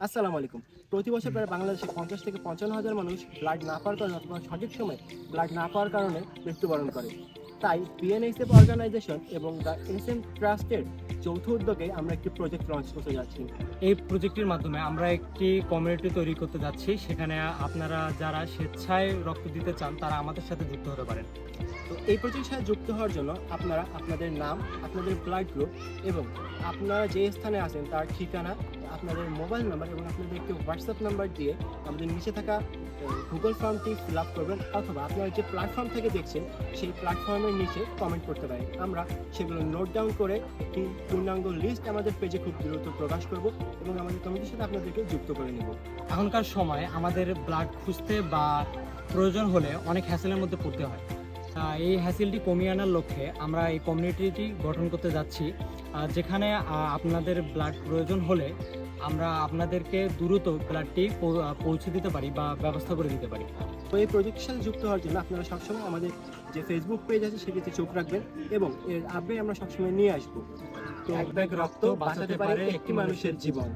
আসসালামু আলাইকুম। প্রতি বছর প্রায় বাংলাদেশে ৫০ থেকে ৫৫,০০০ মানুষ ব্লাড না পাওয়ার কারণে অথবা সঠিক সময়ে ব্লাড না পাওয়ার কারণে মৃত্যুবরণ করে। তাই বিএনএইচএফ অর্গানাইজেশন এবং দ্য এসএম ট্রাস্টের যৌথ উদ্যোগে আমরা একটি প্রজেক্ট লঞ্চ করতে যাচ্ছি। এই প্রজেক্টের মাধ্যমে আমরা একটি কমিউনিটি তৈরি করতে যাচ্ছি। সেখানে আপনারা যারা স্বেচ্ছায় রক্ত দিতে চান তারা আমাদের সাথে যুক্ত হতে পারেন। তো এই প্রজেক্টের সাথে যুক্ত হওয়ার জন্য আপনারা আপনাদের নাম, আপনাদের ব্লাড গ্রুপ এবং আপনারা যে স্থানে আছেন তার ঠিকানা, আপনাদের মোবাইল নাম্বার এবং আপনাদের একটি হোয়াটসঅ্যাপ নাম্বার দিয়ে আমাদের নিচে থাকা গুগল ফর্মটি ফিল আপ করবেন, অথবা আপনারা যে প্ল্যাটফর্ম থেকে দেখছেন সেই প্ল্যাটফর্মের নিচে কমেন্ট করতে পারেন। আমরা সেগুলো নোট ডাউন করে একটি পূর্ণাঙ্গ লিস্ট আমাদের পেজে খুব দ্রুত প্রকাশ করব এবং আমাদের কমিটির সাথে আপনাদেরকে যুক্ত করে নেব। এখনকার সময় আমাদের ব্লাড খুঁজতে বা প্রয়োজন হলে অনেক হ্যাসেলের মধ্যে পড়তে হয়। এই হ্যাসেলটি কমিয়ে আনার লক্ষ্যে আমরা এই কমিউনিটিটি গঠন করতে যাচ্ছি, যেখানে আপনাদের ব্লাড প্রয়োজন হলে আমরা আপনাদেরকে দ্রুত ব্লাডটি পৌঁছে দিতে পারি বা ব্যবস্থা করে দিতে পারি। তো এই প্রজেক্টের সাথে যুক্ত হওয়ার জন্য আপনারা সবসময় আমাদের যে ফেসবুক পেজ আছে সেটিতে চোখ রাখবেন এবং এর আপডেট আমরা সবসময় নিয়ে আসবো। তো এক ব্যাগ রক্ত বাঁচাতে পারে একটি মানুষের জীবন।